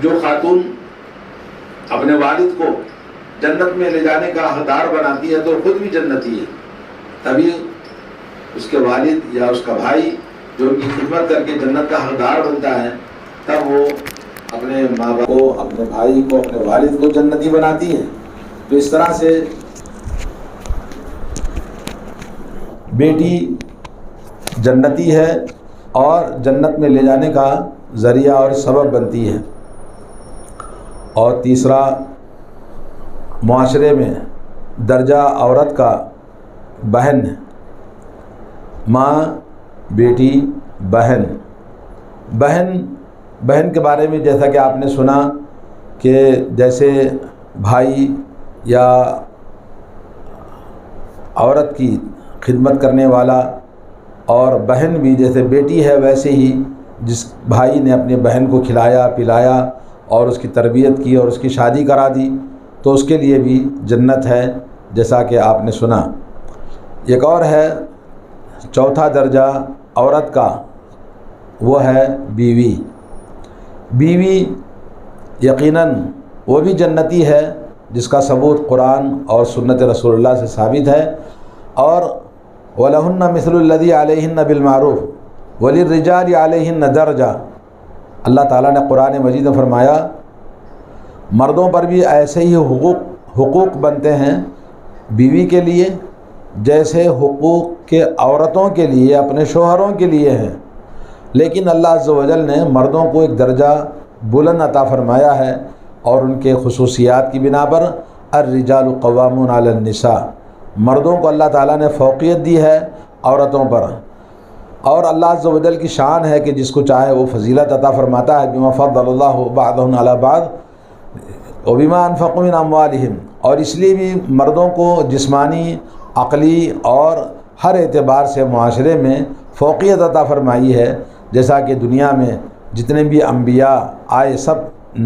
جو خاتون اپنے والد کو جنت میں لے جانے کا حقدار بناتی ہے تو خود بھی جنتی ہے، تبھی اس کے والد یا اس کا بھائی جو ان کی خدمت کر کے جنت کا حقدار بنتا ہے، تب وہ اپنے ماں باپ کو، اپنے بھائی کو، اپنے والد کو جنتی بناتی ہے۔ تو اس طرح سے بیٹی جنتی ہے اور جنت میں لے جانے کا ذریعہ اور سبب بنتی ہے۔ اور تیسرا، معاشرے میں درجہ عورت کا بہن، ماں، بیٹی، بہن۔ بہن کے بارے میں جیسا کہ آپ نے سنا کہ جیسے بھائی یا عورت کی خدمت کرنے والا، اور بہن بھی جیسے بیٹی ہے ویسے ہی جس بھائی نے اپنی بہن کو کھلایا پلایا اور اس کی تربیت کی اور اس کی شادی کرا دی تو اس کے لیے بھی جنت ہے، جیسا کہ آپ نے سنا۔ ایک اور ہے چوتھا درجہ عورت کا، وہ ہے بیوی۔ بیوی یقیناً وہ بھی جنتی ہے جس کا ثبوت قرآن اور سنت رسول اللہ سے ثابت ہے۔ اور وَلَهُنَّ مِثْلُ الَّذِي عَلَيْهِنَّ بِالْمَعْرُوفِ وَلِلرِّجَالِ عَلَيْهِنَّ دَرْجَةٌ۔ اللہ تعالیٰ نے قرآن مجید میں فرمایا مردوں پر بھی ایسے ہی حقوق بنتے ہیں بیوی کے لیے جیسے حقوق کے عورتوں کے لیے اپنے شوہروں کے لیے ہیں، لیکن اللہ عز و جل نے مردوں کو ایک درجہ بلند عطا فرمایا ہے، اور ان کے خصوصیات کی بنا پر الرجال قوامون علی النساء، مردوں کو اللہ تعالیٰ نے فوقیت دی ہے عورتوں پر۔ اور اللہ عز و جل کی شان ہے کہ جس کو چاہے وہ فضیلت عطا فرماتا ہے، بما فضل اللہ بعضهم علی بعض وبما انفقوا من اموالہم۔ اور اس لیے بھی مردوں کو جسمانی، عقلی اور ہر اعتبار سے معاشرے میں فوقیت عطا فرمائی ہے، جیسا کہ دنیا میں جتنے بھی انبیاء آئے سب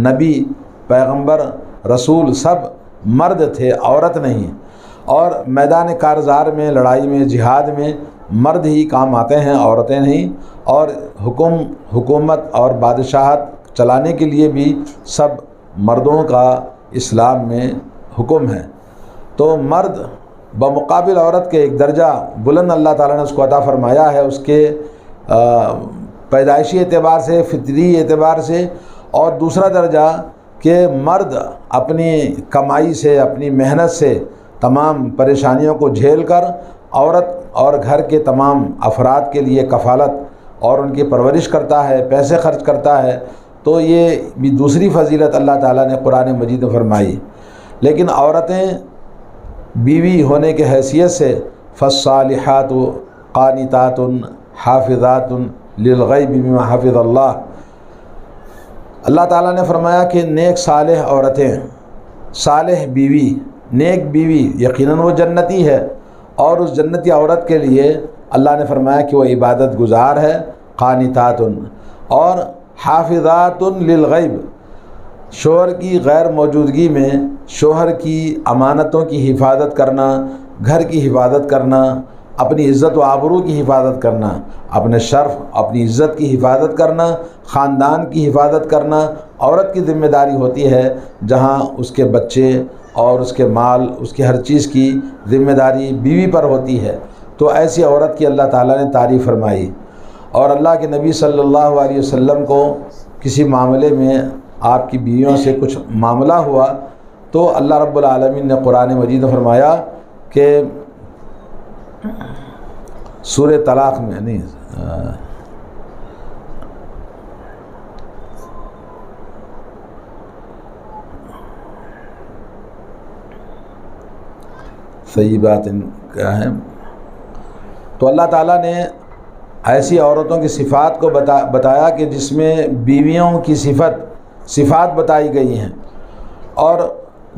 نبی، پیغمبر، رسول سب مرد تھے، عورت نہیں۔ اور میدان کارزار میں، لڑائی میں، جہاد میں مرد ہی کام آتے ہیں، عورتیں نہیں۔ اور حکومت اور بادشاہت چلانے کے لیے بھی سب مردوں کا اسلام میں حکم ہے۔ تو مرد بمقابل عورت کے ایک درجہ بلند اللہ تعالیٰ نے اس کو عطا فرمایا ہے، اس کے پیدائشی اعتبار سے، فطری اعتبار سے۔ اور دوسرا درجہ کہ مرد اپنی کمائی سے، اپنی محنت سے تمام پریشانیوں کو جھیل کر عورت اور گھر کے تمام افراد کے لیے کفالت اور ان کی پرورش کرتا ہے، پیسے خرچ کرتا ہے، تو یہ بھی دوسری فضیلت اللہ تعالیٰ نے قرآن مجید میں فرمائی۔ لیکن عورتیں بیوی ہونے کے حیثیت سے فالصالحات قانتات حافظات للغیب بما حفظ اللہ، اللہ تعالیٰ نے فرمایا کہ نیک صالح عورتیں، صالح بیوی، نیک بیوی یقیناً وہ جنتی ہے، اور اس جنتی عورت کے لیے اللہ نے فرمایا کہ وہ عبادت گزار ہے، قانتات، اور حافظات للغیب، شوہر کی غیر موجودگی میں شوہر کی امانتوں کی حفاظت کرنا، گھر کی حفاظت کرنا، اپنی عزت و آبرو کی حفاظت کرنا، اپنے شرف، اپنی عزت کی حفاظت کرنا، خاندان کی حفاظت کرنا عورت کی ذمہ داری ہوتی ہے، جہاں اس کے بچے اور اس کے مال، اس کی ہر چیز کی ذمہ داری بیوی پر ہوتی ہے۔ تو ایسی عورت کی اللہ تعالیٰ نے تعریف فرمائی۔ اور اللہ کے نبی صلی اللہ علیہ وسلم کو کسی معاملے میں آپ کی بیویوں سے کچھ معاملہ ہوا تو اللہ رب العالمین نے قرآن مجید میں فرمایا کہ سورہ طلاق میں نہیں، صحیح بات کیا ہے، تو اللہ تعالیٰ نے ایسی عورتوں کی صفات کو بتایا کہ جس میں بیویوں کی صفات بتائی گئی ہیں۔ اور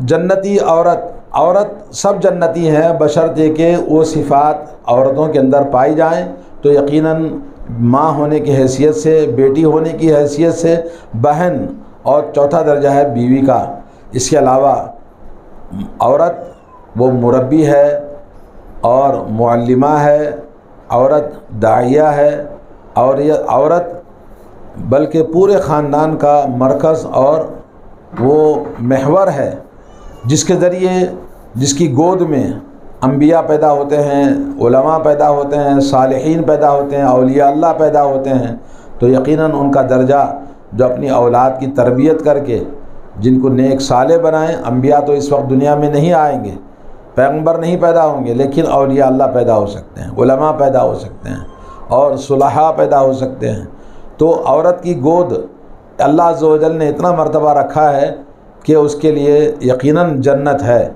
جنتی عورت سب جنتی ہیں بشرطے کہ وہ صفات عورتوں کے اندر پائی جائیں، تو یقیناً ماں ہونے کی حیثیت سے، بیٹی ہونے کی حیثیت سے، بہن، اور چوتھا درجہ ہے بیوی کا۔ اس کے علاوہ عورت وہ مربی ہے اور معلمہ ہے، عورت داعیہ ہے، اور یہ عورت بلکہ پورے خاندان کا مرکز اور وہ محور ہے، جس کے ذریعے جس کی گود میں انبیاء پیدا ہوتے ہیں، علماء پیدا ہوتے ہیں، صالحین پیدا ہوتے ہیں، اولیاء اللہ پیدا ہوتے ہیں، تو یقیناً ان کا درجہ جو اپنی اولاد کی تربیت کر کے جن کو نیک صالح بنائیں. انبیاء تو اس وقت دنیا میں نہیں آئیں گے، پیغمبر نہیں پیدا ہوں گے، لیکن اولیاء اللہ پیدا ہو سکتے ہیں، علماء پیدا ہو سکتے ہیں اور صلحاء پیدا ہو سکتے ہیں. تو عورت کی گود اللہ عز و جل نے اتنا مرتبہ رکھا ہے کہ اس کے لیے یقیناً جنت ہے.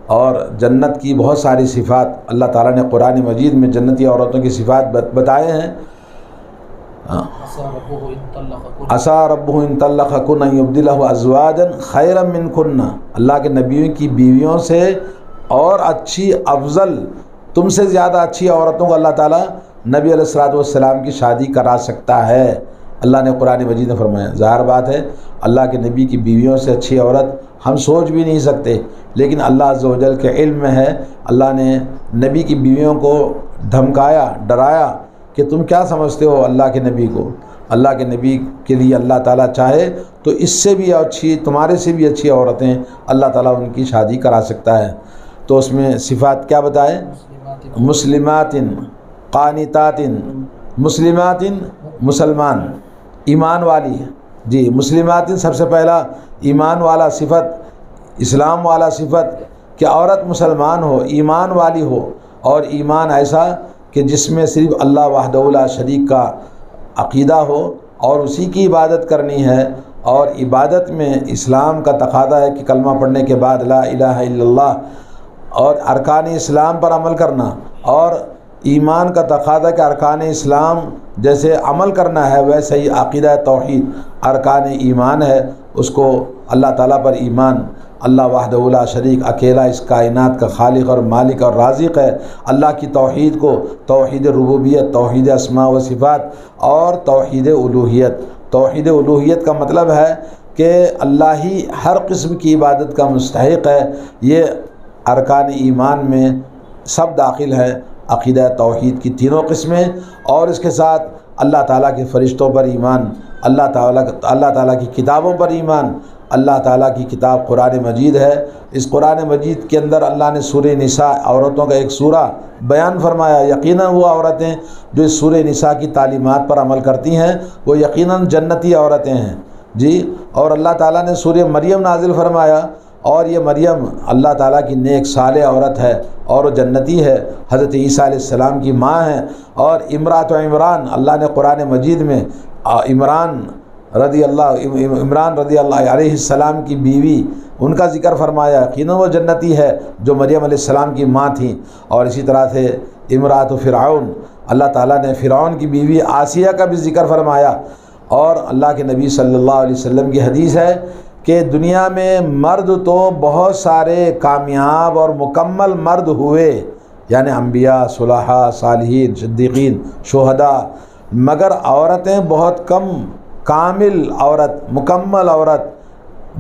اور جنت کی بہت ساری صفات اللہ تعالیٰ نے قرآن مجید میں جنتی عورتوں کی صفات بتائے ہیں. عسیٰ ربہ ان طلقکن ان یبدلہ ازواجا خیرا منکن، اللہ کے نبیوں کی بیویوں سے اور اچھی افضل، تم سے زیادہ اچھی عورتوں کو اللہ تعالیٰ نبی علیہ الصلوۃ والسلام کی شادی کرا سکتا ہے. اللہ نے قرآن مجید میں فرمایا. ظاہر بات ہے اللہ کے نبی کی بیویوں سے اچھی عورت ہم سوچ بھی نہیں سکتے، لیکن اللہ عز و جل کے علم میں ہے. اللہ نے نبی کی بیویوں کو دھمکایا، ڈرایا کہ تم کیا سمجھتے ہو اللہ کے نبی کو. اللہ کے نبی کے لیے اللہ تعالیٰ چاہے تو اس سے بھی اچھی، تمہارے سے بھی اچھی عورتیں اللہ تعالیٰ ان کی شادی کرا سکتا ہے. تو اس میں صفات کیا بتائے؟ مسلمات، قانتات، مسلمات مسلمان، ایمان والی. جی مسلمات سب سے پہلا ایمان والا صفت، اسلام والا صفت کہ عورت مسلمان ہو، ایمان والی ہو، اور ایمان ایسا کہ جس میں صرف اللہ وحدہ لا شریک کا عقیدہ ہو اور اسی کی عبادت کرنی ہے. اور عبادت میں اسلام کا تقاضا ہے کہ کلمہ پڑھنے کے بعد لا الہ الا اللہ اور ارکان اسلام پر عمل کرنا، اور ایمان کا تقاضا کہ ارکان اسلام جیسے عمل کرنا ہے ویسے ہی عقیدہ توحید ارکان ایمان ہے. اس کو اللہ تعالیٰ پر ایمان، اللہ وحدہ لا شریک اکیلا اس کائنات کا خالق اور مالک اور رازق ہے. اللہ کی توحید کو توحید ربوبیت، توحید اسماء و صفات اور توحید الوہیت. توحید الوہیت کا مطلب ہے کہ اللہ ہی ہر قسم کی عبادت کا مستحق ہے. یہ ارکان ایمان میں سب داخل ہے، عقیدہ توحید کی تینوں قسمیں، اور اس کے ساتھ اللہ تعالیٰ کے فرشتوں پر ایمان، اللہ تعالیٰ کی کتابوں پر ایمان. اللہ تعالیٰ کی کتاب قرآن مجید ہے. اس قرآن مجید کے اندر اللہ نے سورہ نساء، عورتوں کا ایک سورہ بیان فرمایا. یقیناً وہ عورتیں جو اس سورہ نساء کی تعلیمات پر عمل کرتی ہیں وہ یقیناً جنتی عورتیں ہیں. جی اور اللہ تعالیٰ نے سورہ مریم نازل فرمایا، اور یہ مریم اللہ تعالیٰ کی نیک صالح عورت ہے اور وہ جنتی ہے، حضرت عیسیٰ علیہ السلام کی ماں ہے. اور امرات و عمران، اللہ نے قرآن مجید میں عمران رضی اللہ علیہ السلام کی بیوی، ان کا ذکر فرمایا. یقیناً وہ جنتی ہے جو مریم علیہ السلام کی ماں تھیں. اور اسی طرح سے امرات فرعون، اللہ تعالیٰ نے فرعون کی بیوی آسیہ کا بھی ذکر فرمایا. اور اللہ کے نبی صلی اللہ علیہ وسلم کی حدیث ہے کہ دنیا میں مرد تو بہت سارے کامیاب اور مکمل مرد ہوئے، یعنی انبیاء، صلحاء، صالحین، صدیقین، شہداء، مگر عورتیں بہت کم، کامل عورت، مکمل عورت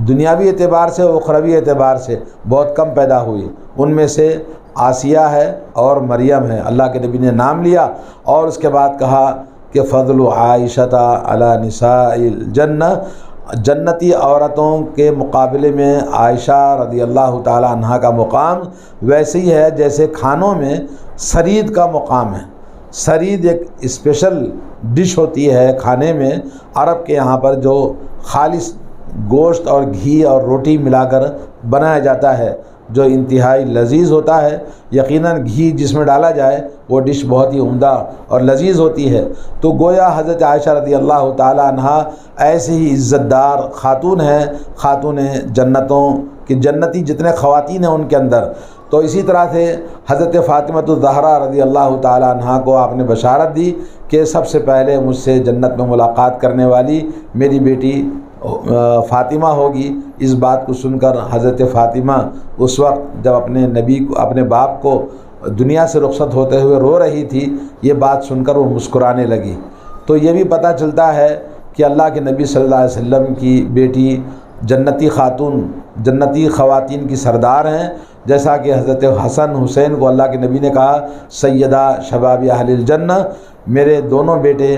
دنیاوی اعتبار سے، اخروی اعتبار سے بہت کم پیدا ہوئی. ان میں سے آسیہ ہے اور مریم ہے. اللہ کے نبی نے نام لیا اور اس کے بعد کہا کہ فضل عائشہ علی نساء الجنہ، جنتی عورتوں کے مقابلے میں عائشہ رضی اللہ تعالی عنہا کا مقام ویسے ہی ہے جیسے کھانوں میں سرید کا مقام ہے. سرید ایک اسپیشل ڈش ہوتی ہے کھانے میں، عرب کے یہاں پر جو خالص گوشت اور گھی اور روٹی ملا کر بنایا جاتا ہے، جو انتہائی لذیذ ہوتا ہے. یقیناً گھی جس میں ڈالا جائے وہ ڈش بہت ہی عمدہ اور لذیذ ہوتی ہے. تو گویا حضرت عائشہ رضی اللہ تعالی عنہا ایسے ہی عزت دار خاتون ہیں، خاتون جنتوں کہ جنتی جتنے خواتین ہیں ان کے اندر. تو اسی طرح سے حضرت فاطمہ الزہرا رضی اللہ تعالی عنہا کو آپ نے بشارت دی کہ سب سے پہلے مجھ سے جنت میں ملاقات کرنے والی میری بیٹی فاطمہ ہوگی. اس بات کو سن کر حضرت فاطمہ اس وقت جب اپنے نبی کو، اپنے باپ کو دنیا سے رخصت ہوتے ہوئے رو رہی تھی، یہ بات سن کر وہ مسکرانے لگی. تو یہ بھی پتہ چلتا ہے کہ اللہ کے نبی صلی اللہ علیہ وسلم کی بیٹی جنتی خاتون، جنتی خواتین کی سردار ہیں. جیسا کہ حضرت حسن حسین کو اللہ کے نبی نے کہا سیدہ شباب اہل الجنہ، میرے دونوں بیٹے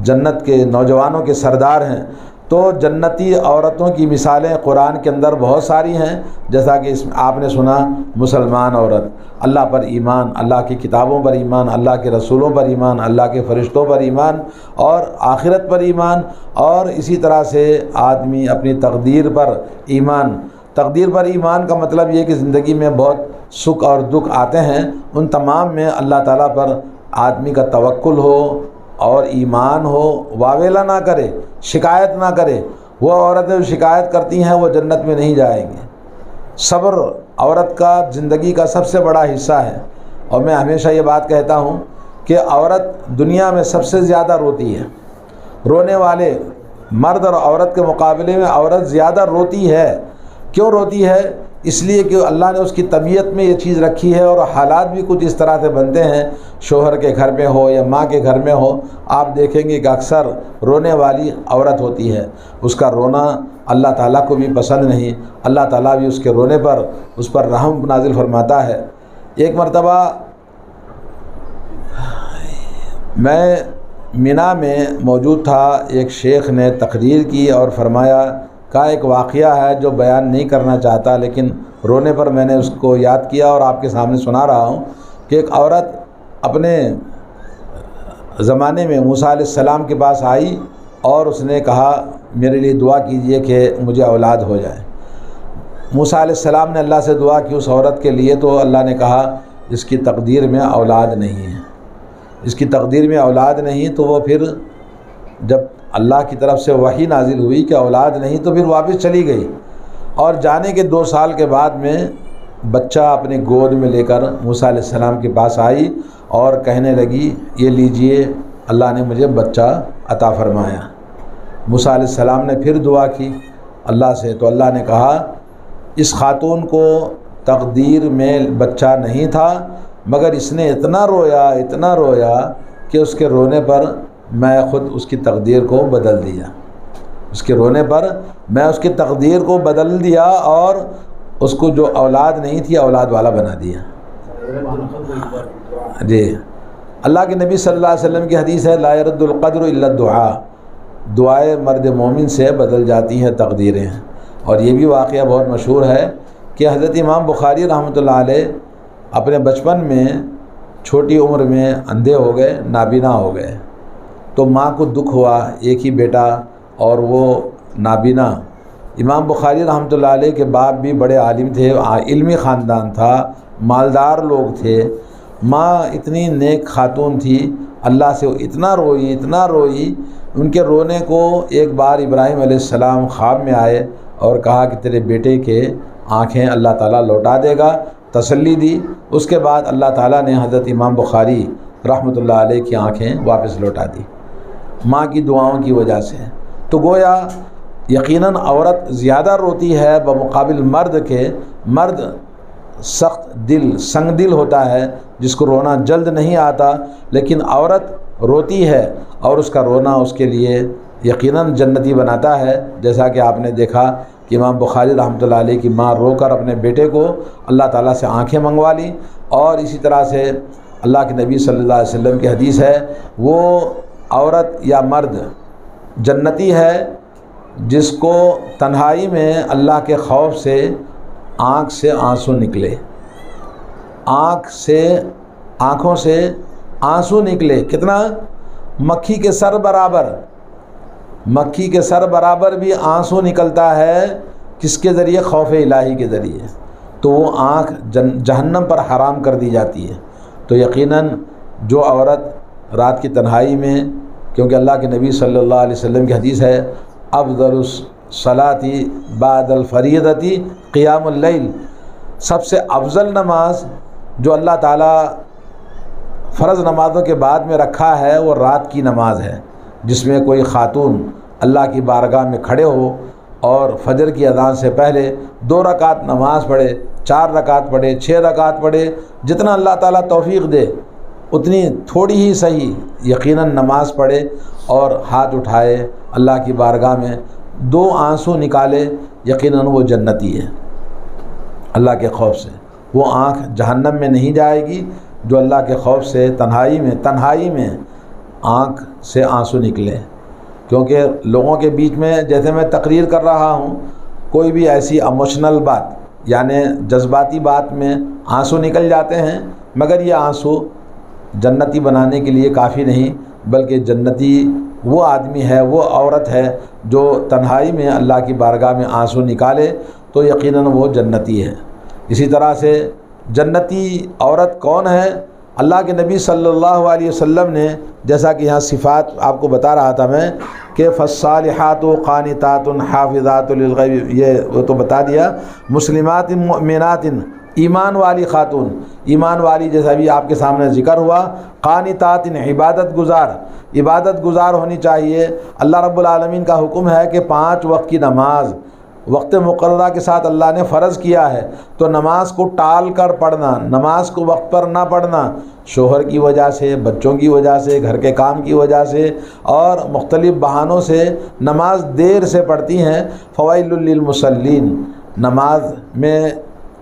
جنت کے نوجوانوں کے سردار ہیں۔ تو جنتی عورتوں کی مثالیں قرآن کے اندر بہت ساری ہیں، جیسا کہ اس میں آپ نے سنا مسلمان عورت، اللہ پر ایمان، اللہ کی کتابوں پر ایمان، اللہ کے رسولوں پر ایمان، اللہ کے فرشتوں پر ایمان اور آخرت پر ایمان، اور اسی طرح سے آدمی اپنی تقدیر پر ایمان۔ تقدیر پر ایمان کا مطلب یہ کہ زندگی میں بہت سکھ اور دکھ آتے ہیں، ان تمام میں اللہ تعالیٰ پر آدمی کا توکل ہو اور ایمان ہو، واویلا نہ کرے، شکایت نہ کرے۔ وہ عورتیں جو شکایت کرتی ہیں وہ جنت میں نہیں جائیں گی۔ صبر عورت کا زندگی کا سب سے بڑا حصہ ہے، اور میں ہمیشہ یہ بات کہتا ہوں کہ عورت دنیا میں سب سے زیادہ روتی ہے۔ رونے والے مرد اور عورت کے مقابلے میں عورت زیادہ روتی ہے۔ کیوں روتی ہے؟ اس لیے کہ اللہ نے اس کی طبیعت میں یہ چیز رکھی ہے، اور حالات بھی کچھ اس طرح سے بنتے ہیں، شوہر کے گھر میں ہو یا ماں کے گھر میں ہو، آپ دیکھیں گے کہ اکثر رونے والی عورت ہوتی ہے۔ اس کا رونا اللہ تعالیٰ کو بھی پسند نہیں، اللہ تعالیٰ بھی اس کے رونے پر اس پر رحم نازل فرماتا ہے۔ ایک مرتبہ میں مینا میں موجود تھا، ایک شیخ نے تقریر کی اور فرمایا کا ایک واقعہ ہے جو بیان نہیں کرنا چاہتا، لیکن رونے پر میں نے اس کو یاد کیا اور آپ کے سامنے سنا رہا ہوں کہ ایک عورت اپنے زمانے میں موسیٰ علیہ السلام کے پاس آئی اور اس نے کہا میرے لیے دعا کیجئے کہ مجھے اولاد ہو جائے۔ موسیٰ علیہ السلام نے اللہ سے دعا کی اس عورت کے لیے، تو اللہ نے کہا اس کی تقدیر میں اولاد نہیں ہے، اس کی تقدیر میں اولاد نہیں۔ تو وہ پھر جب اللہ کی طرف سے وحی نازل ہوئی کہ اولاد نہیں، تو پھر واپس چلی گئی، اور جانے کے 2 سال کے بعد میں بچہ اپنے گود میں لے کر موسیٰ علیہ السلام کے پاس آئی اور کہنے لگی یہ لیجئے اللہ نے مجھے بچہ عطا فرمایا۔ موسیٰ علیہ السلام نے پھر دعا کی اللہ سے، تو اللہ نے کہا اس خاتون کو تقدیر میں بچہ نہیں تھا، مگر اس نے اتنا رویا کہ اس کے رونے پر میں خود اس کی تقدیر کو بدل دیا، اس کے رونے پر میں اس کی تقدیر کو بدل دیا اور اس کو جو اولاد نہیں تھی اولاد والا بنا دیا۔ جی، اللہ کے نبی صلی اللہ علیہ وسلم کی حدیث ہے لا يرد القدر الا الدعاء، دعائیں مرد مومن سے بدل جاتی ہیں تقدیریں۔ اور یہ بھی واقعہ بہت مشہور ہے کہ حضرت امام بخاری رحمۃ اللہ علیہ اپنے بچپن میں چھوٹی عمر میں اندھے ہو گئے، نابینا ہو گئے، تو ماں کو دکھ ہوا، ایک ہی بیٹا اور وہ نابینا۔ امام بخاری رحمۃ اللہ علیہ کے باپ بھی بڑے عالم تھے، علمی خاندان تھا، مالدار لوگ تھے، ماں اتنی نیک خاتون تھی، اللہ سے اتنا روئی، ان کے رونے کو ایک بار ابراہیم علیہ السلام خواب میں آئے اور کہا کہ تیرے بیٹے کے آنکھیں اللہ تعالیٰ لوٹا دے گا، تسلی دی۔ اس کے بعد اللہ تعالیٰ نے حضرت امام بخاری رحمۃ اللہ علیہ کی آنکھیں واپس لوٹا دی ماں کی دعاؤں کی وجہ سے۔ تو گویا یقیناً عورت زیادہ روتی ہے بمقابل مرد کے۔ مرد سخت دل، سنگ دل ہوتا ہے، جس کو رونا جلد نہیں آتا، لیکن عورت روتی ہے اور اس کا رونا اس کے لیے یقیناً جنتی بناتا ہے۔ جیسا کہ آپ نے دیکھا کہ امام بخاری رحمۃ اللہ علیہ کی ماں رو کر اپنے بیٹے کو اللہ تعالیٰ سے آنکھیں منگوا لی، اور اسی طرح سے اللہ کے نبی صلی اللہ علیہ وسلم کی حدیث ہے وہ عورت یا مرد جنتی ہے جس کو تنہائی میں اللہ کے خوف سے آنکھ سے آنسو نکلے، آنکھوں سے آنسو نکلے، کتنا؟ مکھی کے سر برابر بھی آنسو نکلتا ہے، کس کے ذریعے؟ خوف الہی کے ذریعے، تو وہ آنکھ جہنم پر حرام کر دی جاتی ہے۔ تو یقیناً جو عورت رات کی تنہائی میں، کیونکہ اللہ کے نبی صلی اللہ علیہ وسلم کی حدیث ہے افضل الصلاۃ بعد الفریضۃ قیام اللیل، سب سے افضل نماز جو اللہ تعالیٰ فرض نمازوں کے بعد میں رکھا ہے وہ رات کی نماز ہے، جس میں کوئی خاتون اللہ کی بارگاہ میں کھڑے ہو اور فجر کی اذان سے پہلے 2 رکعت نماز پڑھے، 4 رکعت پڑھے، 6 رکعت پڑھے، جتنا اللہ تعالیٰ توفیق دے اتنی تھوڑی ہی صحیح، یقیناً نماز پڑھے اور ہاتھ اٹھائے اللہ کی بارگاہ میں، 2 آنسو نکالے، یقیناً وہ جنتی ہے اللہ کے خوف سے۔ وہ آنکھ جہنم میں نہیں جائے گی جو اللہ کے خوف سے تنہائی میں آنکھ سے آنسو نکلیں، کیونکہ لوگوں کے بیچ میں جیسے میں تقریر کر رہا ہوں، کوئی بھی ایسی ایموشنل بات یعنی جذباتی بات میں آنسو نکل جاتے ہیں، مگر یہ آنسو جنتی بنانے کے لیے کافی نہیں، بلکہ جنتی وہ آدمی ہے، وہ عورت ہے جو تنہائی میں اللہ کی بارگاہ میں آنسو نکالے تو یقیناً وہ جنتی ہے۔ اسی طرح سے جنتی عورت کون ہے؟ اللہ کے نبی صلی اللہ علیہ وسلم نے جیسا کہ یہاں صفات آپ کو بتا رہا تھا میں کہ فالصالحات قانتات حافظات للغیب، یہ وہ تو بتا دیا، مسلمات مؤمنات، ایمان والی خاتون، ایمان والی جیسا بھی آپ کے سامنے ذکر ہوا، قانتات عبادت گزار ہونی چاہیے۔ اللہ رب العالمین کا حکم ہے کہ 5 وقت کی نماز وقت مقررہ کے ساتھ اللہ نے فرض کیا ہے، تو نماز کو ٹال کر پڑھنا، نماز کو وقت پر نہ پڑھنا، شوہر کی وجہ سے، بچوں کی وجہ سے، گھر کے کام کی وجہ سے اور مختلف بہانوں سے نماز دیر سے پڑھتی ہیں، فویل للمصلین، نماز میں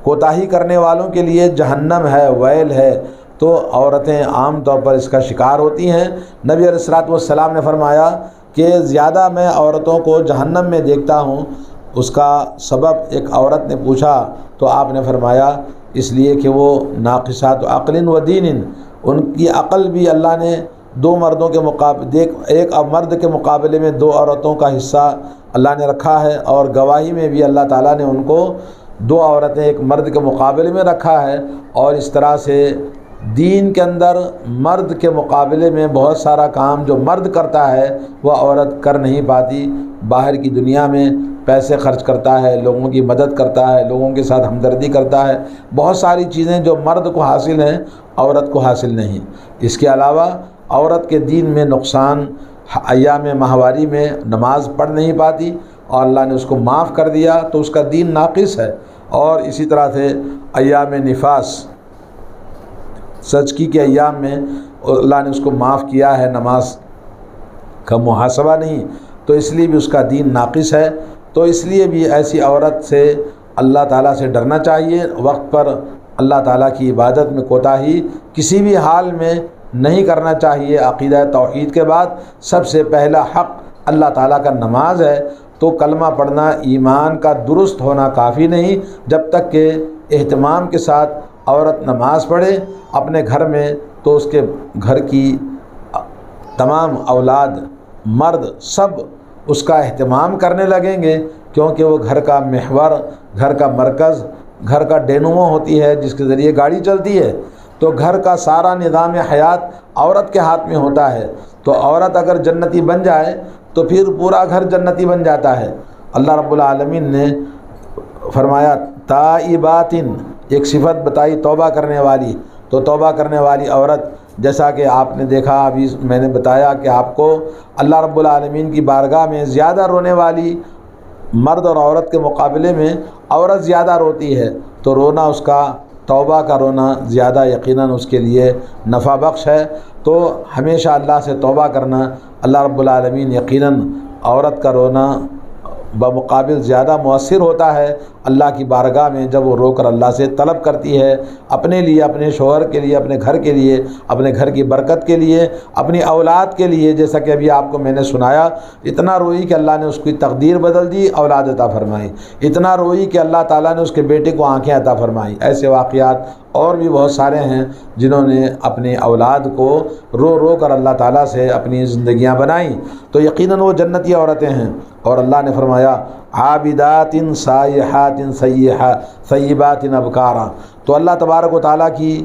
کوتاہی کرنے والوں کے لیے جہنم ہے، ویل ہے۔ تو عورتیں عام طور پر اس کا شکار ہوتی ہیں۔ نبی علیہ الصلوۃ والسلام نے فرمایا کہ زیادہ میں عورتوں کو جہنم میں دیکھتا ہوں، اس کا سبب ایک عورت نے پوچھا تو آپ نے فرمایا اس لیے کہ وہ ناقصات عقل و دین، ان کی عقل بھی اللہ نے 2 مردوں کے مقابلے، ایک مرد کے مقابلے میں 2 عورتوں کا حصہ اللہ نے رکھا ہے، اور گواہی میں بھی اللہ تعالیٰ نے ان کو 2 عورتیں ایک مرد کے مقابلے میں رکھا ہے۔ اور اس طرح سے دین کے اندر مرد کے مقابلے میں بہت سارا کام جو مرد کرتا ہے وہ عورت کر نہیں پاتی۔ باہر کی دنیا میں پیسے خرچ کرتا ہے، لوگوں کی مدد کرتا ہے، لوگوں کے ساتھ ہمدردی کرتا ہے، بہت ساری چیزیں جو مرد کو حاصل ہیں عورت کو حاصل نہیں۔ اس کے علاوہ عورت کے دین میں نقصان، ایام ماہواری میں نماز پڑھ نہیں پاتی اور اللہ نے اس کو معاف کر دیا تو اس کا دین ناقص ہے۔ اور اسی طرح سے ایام نفاس، سچکی کے ایام میں اللہ نے اس کو معاف کیا ہے، نماز کا محاسبہ نہیں، تو اس لیے بھی اس کا دین ناقص ہے۔ تو اس لیے بھی ایسی عورت سے اللہ تعالیٰ سے ڈرنا چاہیے، وقت پر اللہ تعالیٰ کی عبادت میں کوتاہی کسی بھی حال میں نہیں کرنا چاہیے۔ عقیدہ توحید کے بعد سب سے پہلا حق اللہ تعالیٰ کا نماز ہے، تو کلمہ پڑھنا ایمان کا درست ہونا کافی نہیں، جب تک کہ اہتمام کے ساتھ عورت نماز پڑھے اپنے گھر میں تو اس کے گھر کی تمام اولاد، مرد، سب اس کا اہتمام کرنے لگیں گے، کیونکہ وہ گھر کا محور، گھر کا مرکز، گھر کا ڈینمو ہوتی ہے جس کے ذریعے گاڑی چلتی ہے۔ تو گھر کا سارا نظام حیات عورت کے ہاتھ میں ہوتا ہے، تو عورت اگر جنتی بن جائے تو پھر پورا گھر جنتی بن جاتا ہے۔ اللہ رب العالمین نے فرمایا تائبات، ایک صفت بتائی توبہ کرنے والی، تو توبہ کرنے والی عورت جیسا کہ آپ نے دیکھا، ابھی میں نے بتایا کہ آپ کو اللہ رب العالمین کی بارگاہ میں زیادہ رونے والی مرد اور عورت کے مقابلے میں عورت زیادہ روتی ہے، تو رونا اس کا، توبہ کا رونا زیادہ یقیناً اس کے لیے نفع بخش ہے۔ تو ہمیشہ اللہ سے توبہ کرنا، اللہ رب العالمین یقیناً عورت کا رونا بمقابل زیادہ مؤثر ہوتا ہے اللہ کی بارگاہ میں، جب وہ رو کر اللہ سے طلب کرتی ہے اپنے لیے، اپنے شوہر کے لیے، اپنے گھر کے لیے، اپنے گھر کی برکت کے لیے، اپنی اولاد کے لیے۔ جیسا کہ ابھی آپ کو میں نے سنایا، اتنا روئی کہ اللہ نے اس کی تقدیر بدل دی، اولاد عطا فرمائی، اتنا روئی کہ اللہ تعالیٰ نے اس کے بیٹے کو آنکھیں عطا فرمائی۔ ایسے واقعات اور بھی بہت سارے ہیں جنہوں نے اپنی اولاد کو رو رو کر اللہ تعالیٰ سے اپنی زندگیاں بنائیں، تو یقیناً وہ جنتی عورتیں ہیں۔ اور اللہ نے فرمایا عابدات سائحات سیبات ابکارا، تو اللہ تبارک و تعالیٰ کی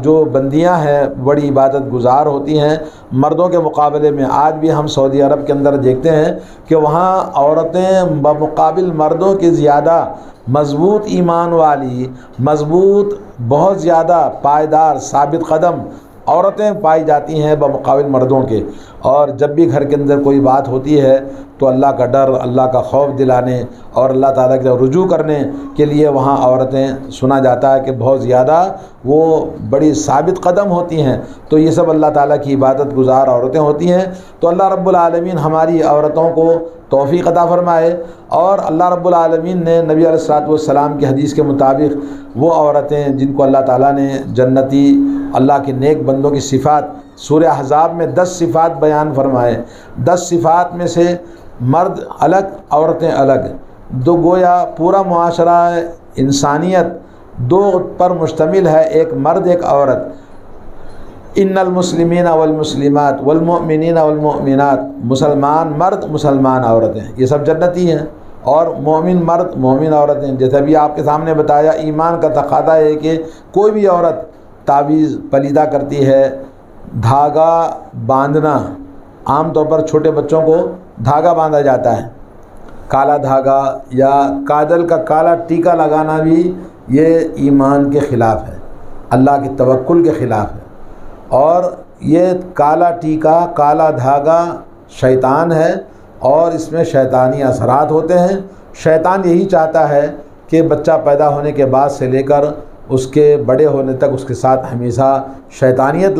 جو بندیاں ہیں بڑی عبادت گزار ہوتی ہیں مردوں کے مقابلے میں۔ آج بھی ہم سعودی عرب کے اندر دیکھتے ہیں کہ وہاں عورتیں بمقابل مردوں کے زیادہ مضبوط ایمان والی، مضبوط، بہت زیادہ پائیدار، ثابت قدم عورتیں پائی جاتی ہیں بمقابل مردوں کے۔ اور جب بھی گھر کے اندر کوئی بات ہوتی ہے تو اللہ کا ڈر، اللہ کا خوف دلانے اور اللہ تعالیٰ کی رجوع کرنے کے لیے وہاں عورتیں، سنا جاتا ہے کہ بہت زیادہ وہ بڑی ثابت قدم ہوتی ہیں۔ تو یہ سب اللہ تعالیٰ کی عبادت گزار عورتیں ہوتی ہیں۔ تو اللہ رب العالمین ہماری عورتوں کو توفیق عطا فرمائے، اور اللہ رب العالمین نے نبی علیہ الصلوۃ والسلام کی حدیث کے مطابق وہ عورتیں جن کو اللہ تعالیٰ نے جنتی، اللہ کے نیک بندوں کی صفات سورہ احزاب میں 10 صفات بیان فرمائے، 10 صفات میں سے مرد الگ عورتیں الگ، دو گویا پورا معاشرہ انسانیت دو پر مشتمل ہے، ایک مرد ایک عورت۔ ان المسلمین والمسلمات والمؤمنین والمؤمنات، مسلمان مرد مسلمان عورتیں یہ سب جنتی ہیں، اور مومن مرد مومن عورتیں۔ جیسے بھی آپ کے سامنے بتایا، ایمان کا تقاضا ہے کہ کوئی بھی عورت تعویذ پلیدہ کرتی ہے، دھاگا باندھنا، عام طور پر چھوٹے بچوں کو دھاگا باندھا جاتا ہے، کالا دھاگا یا کاجل کا کالا ٹیکا لگانا بھی یہ ایمان کے خلاف ہے، اللہ کے توکل کے خلاف ہے، اور یہ کالا ٹیکا کالا دھاگا شیطان ہے، اور اس میں شیطانی اثرات ہوتے ہیں۔ شیطان یہی چاہتا ہے کہ بچہ پیدا ہونے کے بعد سے لے کر اس کے بڑے ہونے تک اس کے ساتھ ہمیشہ شیطانیت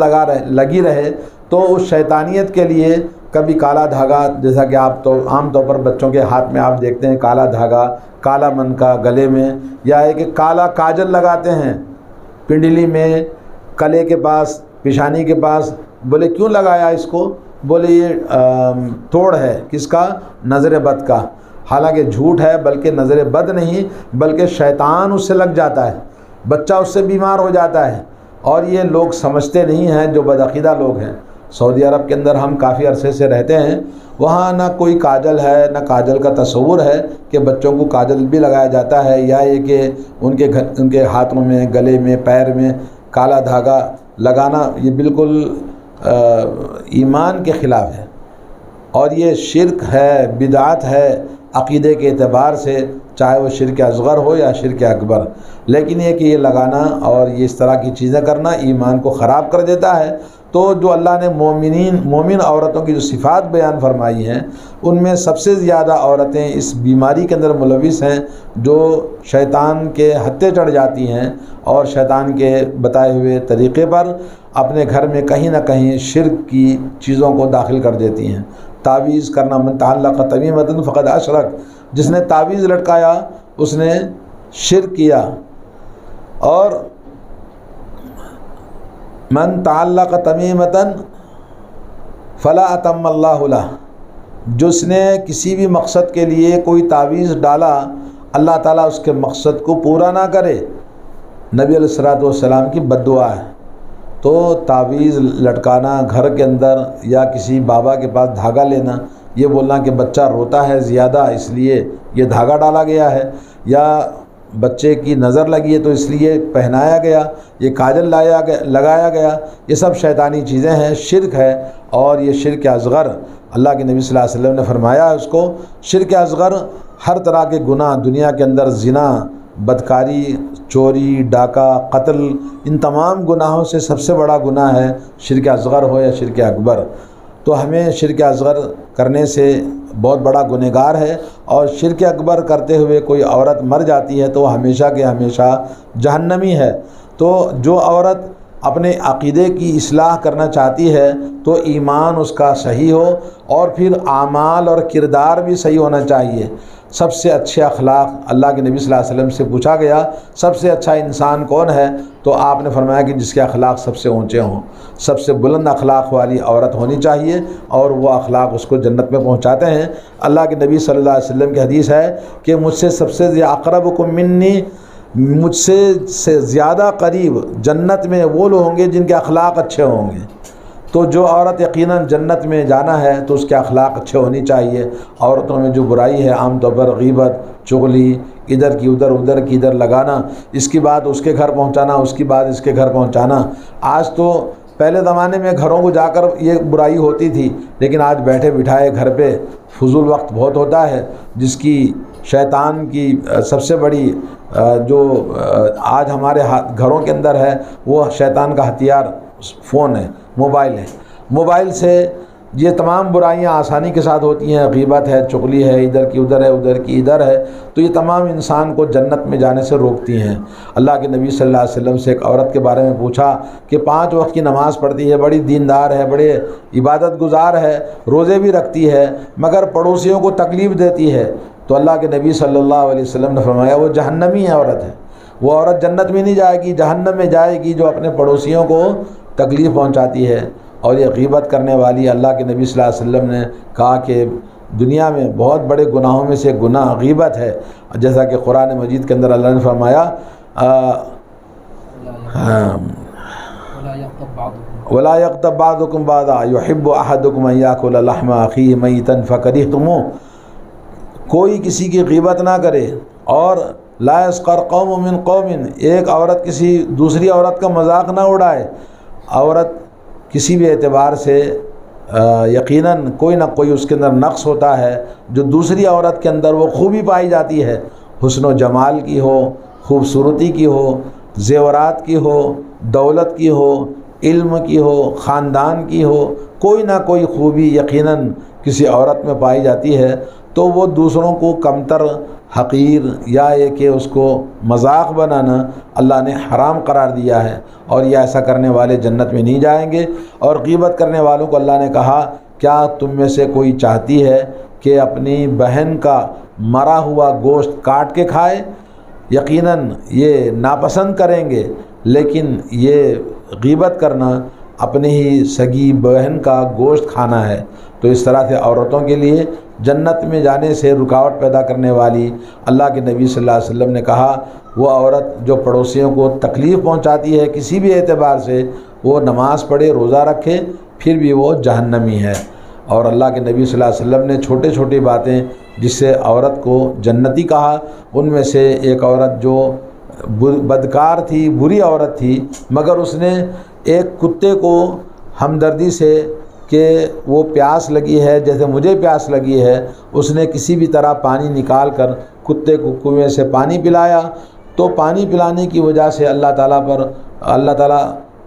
لگی رہے، تو اس شیطانیت کے لیے کبھی کالا دھاگا، جیسا کہ آپ تو عام طور پر بچوں کے ہاتھ میں آپ دیکھتے ہیں کالا دھاگا، کالا من کا گلے میں، یا ہے کہ کالا کاجل لگاتے ہیں پنڈلی میں، کلے کے پاس، پیشانی کے پاس۔ بولے کیوں لگایا اس کو؟ بولے یہ توڑ ہے، کس کا؟ نظر بد کا۔ حالانکہ جھوٹ ہے، بلکہ نظر بد نہیں، بلکہ شیطان اس سے لگ جاتا ہے، بچہ اس سے بیمار ہو جاتا ہے، اور یہ لوگ سمجھتے نہیں ہیں جو بدعقیدہ لوگ ہیں۔ سعودی عرب کے اندر ہم کافی عرصے سے رہتے ہیں، وہاں نہ کوئی کاجل ہے، نہ کاجل کا تصور ہے کہ بچوں کو کاجل بھی لگایا جاتا ہے، یا یہ کہ ان کے ہاتھوں میں، گلے میں، پیر میں کالا دھاگا لگانا، یہ بالکل ایمان کے خلاف ہے، اور یہ شرک ہے، بدعت ہے عقیدے کے اعتبار سے، چاہے وہ شرک اصغر ہو یا شرک اکبر۔ لیکن یہ کہ یہ لگانا اور یہ اس طرح کی چیزیں کرنا ایمان کو خراب کر دیتا ہے۔ تو جو اللہ نے مومن عورتوں کی جو صفات بیان فرمائی ہیں، ان میں سب سے زیادہ عورتیں اس بیماری کے اندر ملوث ہیں جو شیطان کے ہتھے چڑھ جاتی ہیں، اور شیطان کے بتائے ہوئے طریقے پر اپنے گھر میں کہیں نہ کہیں شرک کی چیزوں کو داخل کر دیتی ہیں۔ تعویذ کرنا، من تعلق تمیمۃ فقد اشرک، جس نے تعویذ لٹکایا اس نے شرک کیا۔ اور من تعلق تمیمۃ فلا اتم اللہ لہ، جس نے کسی بھی مقصد کے لیے کوئی تعویذ ڈالا، اللہ تعالیٰ اس کے مقصد کو پورا نہ کرے، نبی علیہ الصلوۃ والسلام کی بد دعا ہے۔ تو تعویذ لٹکانا گھر کے اندر، یا کسی بابا کے پاس دھاگا لینا، یہ بولنا کہ بچہ روتا ہے زیادہ اس لیے یہ دھاگا ڈالا گیا ہے، یا بچے کی نظر لگی ہے تو اس لیے پہنایا گیا، یہ کاجل لگایا گیا، یہ سب شیطانی چیزیں ہیں، شرک ہے، اور یہ شرک اصغر۔ اللہ کے نبی صلی اللہ علیہ وسلم نے فرمایا اس کو، شرک اصغر ہر طرح کے گناہ، دنیا کے اندر زنا، بدکاری، چوری، ڈاکہ، قتل، ان تمام گناہوں سے سب سے بڑا گناہ ہے شرک اصغر ہو یا شرک اکبر۔ تو ہمیں شرک اصغر کرنے سے بہت بڑا گنہگار ہے، اور شرک اکبر کرتے ہوئے کوئی عورت مر جاتی ہے تو وہ ہمیشہ کے ہمیشہ جہنمی ہے۔ تو جو عورت اپنے عقیدے کی اصلاح کرنا چاہتی ہے تو ایمان اس کا صحیح ہو، اور پھر اعمال اور کردار بھی صحیح ہونا چاہیے۔ سب سے اچھے اخلاق، اللہ کے نبی صلی اللہ علیہ وسلم سے پوچھا گیا سب سے اچھا انسان کون ہے، تو آپ نے فرمایا کہ جس کے اخلاق سب سے اونچے ہوں، سب سے بلند اخلاق والی عورت ہونی چاہیے، اور وہ اخلاق اس کو جنت میں پہنچاتے ہیں۔ اللہ کے نبی صلی اللہ علیہ وسلم کی حدیث ہے کہ مجھ سے سب سے اقربکم منی، مجھ سے زیادہ قریب جنت میں وہ لوگ ہوں گے جن کے اخلاق اچھے ہوں گے۔ تو جو عورت یقیناً جنت میں جانا ہے تو اس کے اخلاق اچھے ہونی چاہیے۔ عورتوں میں جو برائی ہے عام طور پر غیبت، چغلی، ادھر کی ادھر، ادھر کی ادھر لگانا، اس کی بات اس کے گھر پہنچانا، اس کی بات اس کے گھر پہنچانا۔ آج تو پہلے زمانے میں گھروں کو جا کر یہ برائی ہوتی تھی، لیکن آج بیٹھے بٹھائے گھر پہ فضول وقت بہت ہوتا ہے، جس کی شیطان کی سب سے بڑی جو آج ہمارے گھروں کے اندر ہے وہ شیطان کا ہتھیار فون ہے، موبائل ہے۔ موبائل سے یہ تمام برائیاں آسانی کے ساتھ ہوتی ہیں، غیبت ہے، چغلی ہے، ادھر کی ادھر ہے، ادھر کی ادھر ہے، تو یہ تمام انسان کو جنت میں جانے سے روکتی ہیں۔ اللہ کے نبی صلی اللہ علیہ وسلم سے ایک عورت کے بارے میں پوچھا کہ 5 وقت کی نماز پڑھتی ہے، بڑی دیندار ہے، بڑے عبادت گزار ہے، روزے بھی رکھتی ہے، مگر پڑوسیوں کو تکلیف دیتی ہے، تو اللہ کے نبی صلی اللہ علیہ وسلم نے فرمایا وہ جہنمی عورت ہے، وہ عورت جنت میں نہیں جائے گی، جہنم میں جائے گی جو اپنے پڑوسیوں کو تکلیف پہنچاتی ہے۔ اور یہ غیبت کرنے والی، اللہ کے نبی صلی اللہ علیہ وسلم نے کہا کہ دنیا میں بہت بڑے گناہوں میں سے گناہ غیبت ہے، جیسا کہ قرآن مجید کے اندر اللہ نے فرمایا وَلَا يَغْتَبْ بَعْضُكُمْ بَعْضًا يُحِبُّ أَحَدُكُمْ أَن يَأْكُلَ لَحْمَ أَخِيهِ مَيْتًا فَكَرِهْتُمُوهُ، کوئی کسی کی غیبت نہ کرے، اور لا يسخر قوم من قوم، ایک عورت کسی دوسری عورت کا مذاق نہ اڑائے۔ عورت کسی بھی اعتبار سے یقیناً کوئی نہ کوئی اس کے اندر نقص ہوتا ہے، جو دوسری عورت کے اندر وہ خوبی پائی جاتی ہے، حسن و جمال کی ہو، خوبصورتی کی ہو، زیورات کی ہو، دولت کی ہو، علم کی ہو، خاندان کی ہو، کوئی نہ کوئی خوبی یقیناً کسی عورت میں پائی جاتی ہے، تو وہ دوسروں کو کمتر، حقیر یا یہ کہ اس کو مذاق بنانا اللہ نے حرام قرار دیا ہے، اور یہ ایسا کرنے والے جنت میں نہیں جائیں گے۔ اور غیبت کرنے والوں کو اللہ نے کہا کیا تم میں سے کوئی چاہتی ہے کہ اپنی بہن کا مرا ہوا گوشت کاٹ کے کھائے؟ یقیناً یہ ناپسند کریں گے، لیکن یہ غیبت کرنا اپنی ہی سگی بہن کا گوشت کھانا ہے۔ تو اس طرح سے عورتوں کے لیے جنت میں جانے سے رکاوٹ پیدا کرنے والی، اللہ کے نبی صلی اللہ علیہ وسلم نے کہا وہ عورت جو پڑوسیوں کو تکلیف پہنچاتی ہے کسی بھی اعتبار سے، وہ نماز پڑھے، روزہ رکھے، پھر بھی وہ جہنمی ہے۔ اور اللہ کے نبی صلی اللہ علیہ وسلم نے چھوٹی چھوٹی باتیں جس سے عورت کو جنتی کہا، ان میں سے ایک عورت جو بدکار تھی، بری عورت تھی، مگر اس نے ایک کتے کو ہمدردی سے کہ وہ پیاس لگی ہے جیسے مجھے پیاس لگی ہے، اس نے کسی بھی طرح پانی نکال کر کتے کو کنویں سے پانی پلایا، تو پانی پلانے کی وجہ سے اللہ تعالیٰ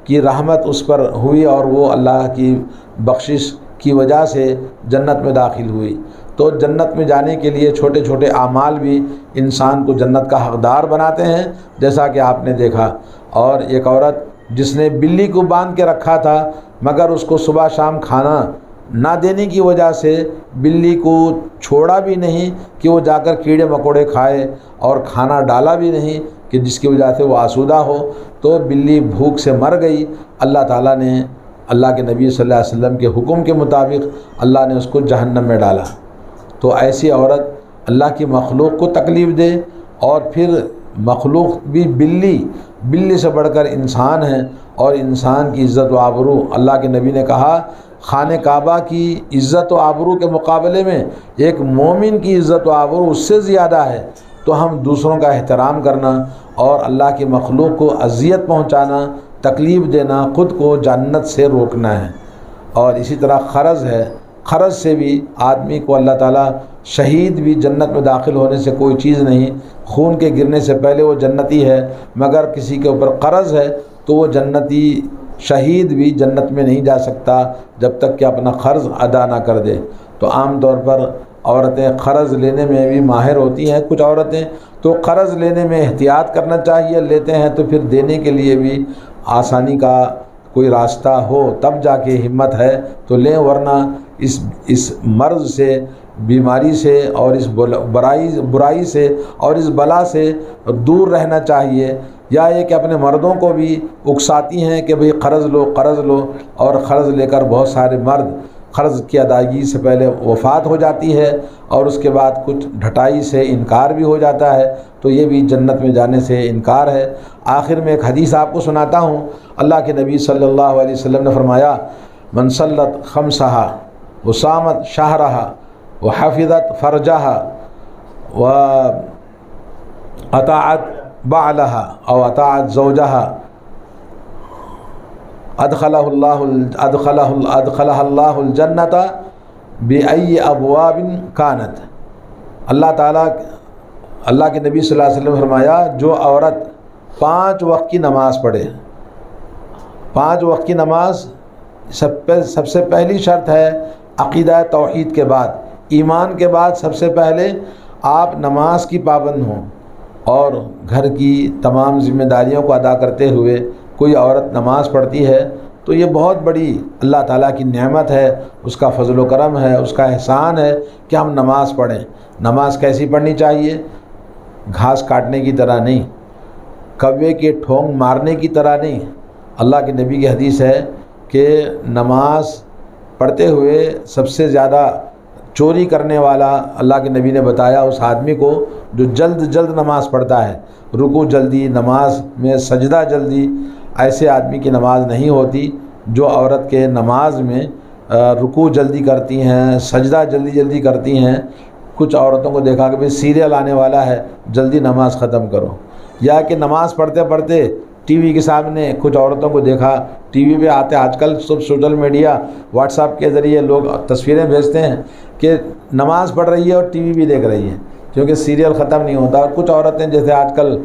کی رحمت اس پر ہوئی، اور وہ اللہ کی بخشش کی وجہ سے جنت میں داخل ہوئی۔ تو جنت میں جانے کے لیے چھوٹے چھوٹے اعمال بھی انسان کو جنت کا حقدار بناتے ہیں، جیسا کہ آپ نے دیکھا۔ اور ایک عورت جس نے بلی کو باندھ کے رکھا تھا، مگر اس کو صبح شام کھانا نہ دینے کی وجہ سے بلی کو چھوڑا بھی نہیں کہ وہ جا کر کیڑے مکوڑے کھائے، اور کھانا ڈالا بھی نہیں کہ جس کی وجہ سے وہ آسودہ ہو، تو بلی بھوک سے مر گئی۔ اللہ تعالیٰ نے اللہ کے نبی صلی اللہ علیہ وسلم کے حکم کے مطابق اللہ نے اس کو جہنم میں ڈالا۔ تو ایسی عورت اللہ کی مخلوق کو تکلیف دے، اور پھر مخلوق بھی بلی سے بڑھ کر انسان ہے، اور انسان کی عزت و آبرو، اللہ کے نبی نے کہا خانہ کعبہ کی عزت و آبرو کے مقابلے میں ایک مومن کی عزت و آبرو اس سے زیادہ ہے۔ تو ہم دوسروں کا احترام کرنا اور اللہ کی مخلوق کو اذیت پہنچانا، تکلیف دینا، خود کو جنت سے روکنا ہے۔ اور اسی طرح قرض ہے، قرض سے بھی آدمی کو اللہ تعالیٰ، شہید بھی جنت میں داخل ہونے سے کوئی چیز نہیں، خون کے گرنے سے پہلے وہ جنتی ہے، مگر کسی کے اوپر قرض ہے تو وہ جنتی، شہید بھی جنت میں نہیں جا سکتا جب تک کہ اپنا قرض ادا نہ کر دے۔ تو عام طور پر عورتیں قرض لینے میں بھی ماہر ہوتی ہیں، کچھ عورتیں تو قرض لینے میں احتیاط کرنا چاہیے، لیتے ہیں تو پھر دینے کے لیے بھی آسانی کا کوئی راستہ ہو تب جا کے ہمت ہے تو لیں، ورنہ اس مرض سے، بیماری سے، اور اس برائی سے اور اس بلا سے دور رہنا چاہیے۔ یا یہ کہ اپنے مردوں کو بھی اکساتی ہیں کہ بھئی قرض لو، اور قرض لے کر بہت سارے مرد قرض کی ادائیگی سے پہلے وفات ہو جاتی ہے، اور اس کے بعد کچھ ڈھٹائی سے انکار بھی ہو جاتا ہے، تو یہ بھی جنت میں جانے سے انکار ہے۔ آخر میں ایک حدیث آپ کو سناتا ہوں۔ اللہ کے نبی صلی اللہ علیہ وسلم نے فرمایا من صلت خمسہا وصامت شہرہا وحفظت فرجہا واطاعت بعلہا او اطاعت زوجہا ادخلہ اللہ الجنت بأی ابواب کانت۔ اللہ کے نبی صلی اللہ علیہ وسلم نے فرمایا جو عورت 5 وقت کی نماز پڑھے، 5 وقت کی نماز سب سے پہلی شرط ہے عقیدہ توحید کے بعد، ایمان کے بعد سب سے پہلے آپ نماز کی پابند ہوں، اور گھر کی تمام ذمہ داریوں کو ادا کرتے ہوئے کوئی عورت نماز پڑھتی ہے تو یہ بہت بڑی اللہ تعالیٰ کی نعمت ہے، اس کا فضل و کرم ہے، اس کا احسان ہے کہ ہم نماز پڑھیں۔ نماز کیسی پڑھنی چاہیے؟ گھاس کاٹنے کی طرح نہیں، کوے کے ٹھونگ مارنے کی طرح نہیں۔ اللہ کے نبی کی حدیث ہے کہ نماز پڑھتے ہوئے سب سے زیادہ چوری کرنے والا اللہ کے نبی نے بتایا اس آدمی کو جو جلد نماز پڑھتا ہے، رکوع جلدی، نماز میں سجدہ جلدی، ایسے آدمی کی نماز نہیں ہوتی۔ جو عورت کے نماز میں رکوع جلدی کرتی ہیں، سجدہ جلدی کرتی ہیں، کچھ عورتوں کو دیکھا کہ بھئی سیریل آنے والا ہے جلدی نماز ختم کرو، یا کہ نماز پڑھتے پڑھتے ٹی وی کے سامنے کچھ عورتوں کو دیکھا ٹی وی پہ آتے، آج کل سب سوشل میڈیا واٹس ایپ کے ذریعے لوگ تصویریں بھیجتے ہیں کہ نماز پڑھ رہی ہے اور ٹی وی بھی دیکھ رہی ہے، کیونکہ سیریل ختم نہیں ہوتا۔ اور کچھ عورتیں جیسے آج کل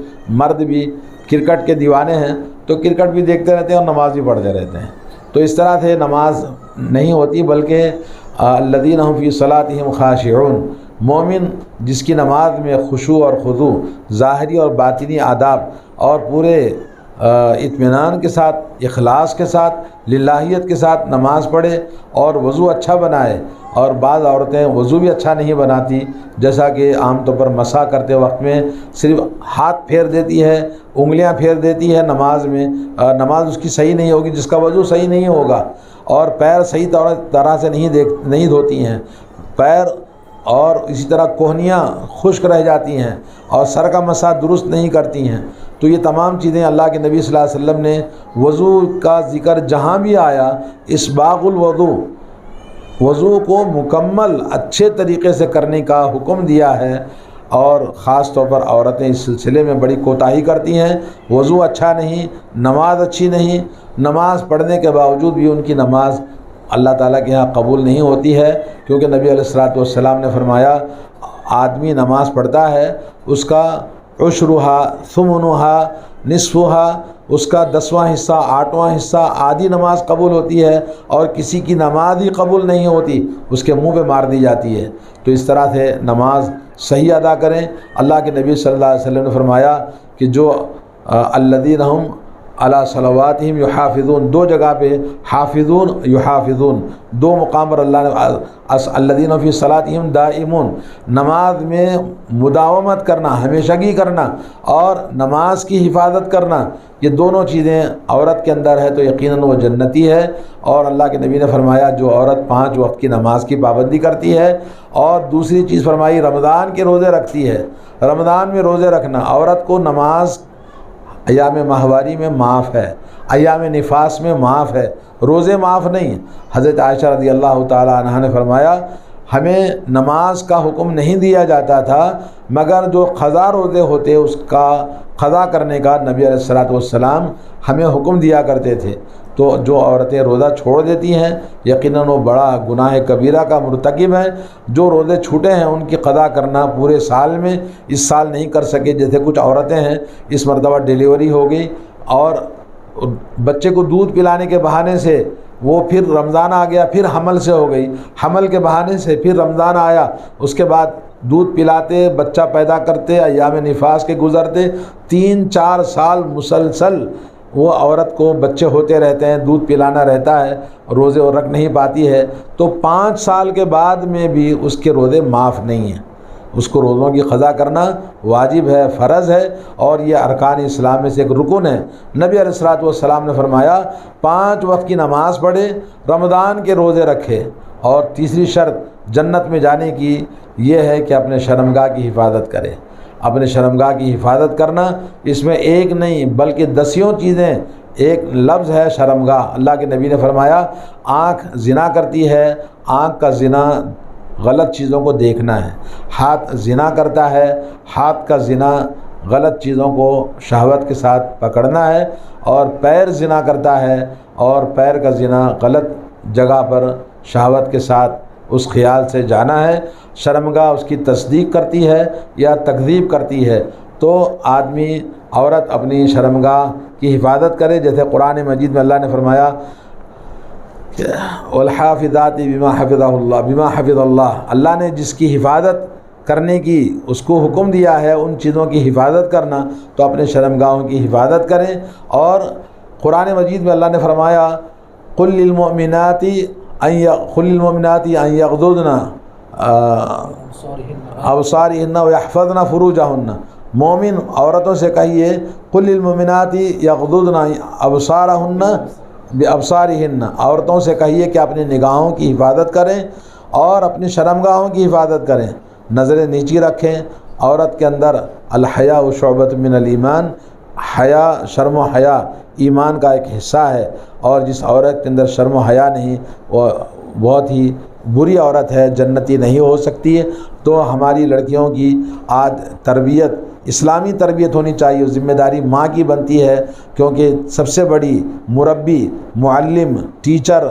مرد بھی کرکٹ کے دیوانے ہیں تو کرکٹ بھی دیکھتے رہتے ہیں اور نماز بھی پڑھتے رہتے ہیں، تو اس طرح سے نماز نہیں ہوتی، بلکہ الذین هم فی صلاتہم خاشعون، مومن جس کی نماز میں خشوع اور خضوع، ظاہری اور باطنی آداب اور پورے اطمینان کے ساتھ، اخلاص کے ساتھ، للہیت کے ساتھ نماز پڑھے اور وضو اچھا بنائے۔ اور بعض عورتیں وضو بھی اچھا نہیں بناتی، جیسا کہ عام طور پر مسح کرتے وقت میں صرف ہاتھ پھیر دیتی ہے، انگلیاں پھیر دیتی ہے نماز میں، نماز اس کی صحیح نہیں ہوگی، جس کا وضو صحیح نہیں ہوگا، اور پیر صحیح طرح سے نہیں دھوتی ہیں پیر، اور اسی طرح کوہنیاں خشک رہ جاتی ہیں، اور سر کا مسح درست نہیں کرتی ہیں۔ تو یہ تمام چیزیں اللہ کے نبی صلی اللہ علیہ وسلم نے وضو کا ذکر جہاں بھی آیا اسباغ الوضو، وضو کو مکمل اچھے طریقے سے کرنے کا حکم دیا ہے، اور خاص طور پر عورتیں اس سلسلے میں بڑی کوتاہی کرتی ہیں، وضو اچھا نہیں، نماز اچھی نہیں، نماز پڑھنے کے باوجود بھی ان کی نماز اللہ تعالیٰ کے ہاں قبول نہیں ہوتی ہے، کیونکہ نبی علیہ الصلوۃ والسلام نے فرمایا آدمی نماز پڑھتا ہے اس کا عشرھا ثمنھا نصفھا، اس کا 10واں حصہ 8واں حصہ آدھی نماز قبول ہوتی ہے، اور کسی کی نماز ہی قبول نہیں ہوتی، اس کے منہ پہ مار دی جاتی ہے۔ تو اس طرح سے نماز صحیح ادا کریں۔ اللہ کے نبی صلی اللہ علیہ وسلم نے فرمایا کہ جو الذین هم علی صلواتہم یحافظون، دو جگہ پہ حافظون یحافظون، دو مقام پر اللہ نے الذین فی صلاتہم دائمون، نماز میں مداومت کرنا، ہمیشگی کرنا، اور نماز کی حفاظت کرنا، یہ دونوں چیزیں عورت کے اندر ہے تو یقیناً وہ جنتی ہے۔ اور اللہ کے نبی نے فرمایا جو عورت 5 وقت کی نماز کی پابندی کرتی ہے، اور دوسری چیز فرمائی رمضان کے روزے رکھتی ہے، رمضان میں روزے رکھنا، عورت کو نماز ایام ماہواری میں معاف ہے، ایام نفاس میں معاف ہے، روزے معاف نہیں۔ حضرت عائشہ رضی اللہ تعالی عنہا نے فرمایا ہمیں نماز کا حکم نہیں دیا جاتا تھا مگر جو قضا روزے ہوتے اس کا قضا کرنے کا نبی علیہ الصلوۃ والسلام ہمیں حکم دیا کرتے تھے۔ تو جو عورتیں روزہ چھوڑ دیتی ہیں یقیناً وہ بڑا گناہ کبیرہ کا مرتکب ہے۔ جو روزے چھوٹے ہیں ان کی قضا کرنا پورے سال میں، اس سال نہیں کر سکے، جیسے کچھ عورتیں ہیں اس مرتبہ ڈیلیوری ہو گئی اور بچے کو دودھ پلانے کے بہانے سے وہ پھر رمضان آ گیا، پھر حمل سے ہو گئی، حمل کے بہانے سے پھر رمضان آیا، اس کے بعد دودھ پلاتے، بچہ پیدا کرتے، ایام نفاس کے گزرتے 3-4 سال مسلسل وہ عورت کو بچے ہوتے رہتے ہیں، دودھ پلانا رہتا ہے، روزے اور رکھ نہیں پاتی ہے، تو 5 سال کے بعد میں بھی اس کے روزے معاف نہیں ہیں، اس کو روزوں کی قضا کرنا واجب ہے، فرض ہے، اور یہ ارکان اسلام میں سے ایک رکن ہے۔ نبی علیہ الصلوۃ والسلام نے فرمایا 5 وقت کی نماز پڑھے، رمضان کے روزے رکھے، اور تیسری شرط جنت میں جانے کی یہ ہے کہ اپنے شرمگاہ کی حفاظت کرے۔ اپنے شرمگاہ کی حفاظت کرنا، اس میں ایک نہیں بلکہ 10 چیزیں، ایک لفظ ہے شرمگاہ۔ اللہ کے نبی نے فرمایا آنکھ زنا کرتی ہے، آنکھ کا زنا غلط چیزوں کو دیکھنا ہے، ہاتھ زنا کرتا ہے، ہاتھ کا زنا غلط چیزوں کو شہوت کے ساتھ پکڑنا ہے، اور پیر زنا کرتا ہے، اور پیر کا زنا غلط جگہ پر شہوت کے ساتھ اس خیال سے جانا ہے۔ شرمگاہ اس کی تصدیق کرتی ہے یا تکذیب کرتی ہے، تو آدمی عورت اپنی شرمگاہ کی حفاظت کرے، جیسے قرآن مجید میں اللہ نے فرمایا والحافظات بما حفظ اللہ، اللہ نے جس کی حفاظت کرنے کی اس کو حکم دیا ہے ان چیزوں کی حفاظت کرنا، تو اپنے شرمگاہوں کی حفاظت کریں۔ اور قرآن مجید میں اللہ نے فرمایا قل للمؤمنات ان یغضضن ابصارهن ويحفظن فروجهن، مومن عورتوں سے کہیے قل للمؤمنات یغضضن ابصارهن بِأَبْصَارِهِنَّ، عورتوں سے کہیے کہ اپنی نگاہوں کی حفاظت کریں اور اپنی شرمگاہوں کی حفاظت کریں، نظریں نیچی رکھیں۔ عورت کے اندر الحیاء شعبۃ من الایمان، حیا، شرم و حیا ایمان کا ایک حصہ ہے، اور جس عورت کے اندر شرم و حیا نہیں وہ بہت ہی بری عورت ہے، جنتی نہیں ہو سکتی ہے۔ تو ہماری لڑکیوں کی آج تربیت اسلامی تربیت ہونی چاہیے، ذمہ داری ماں کی بنتی ہے، کیونکہ سب سے بڑی مربی، معلم، ٹیچر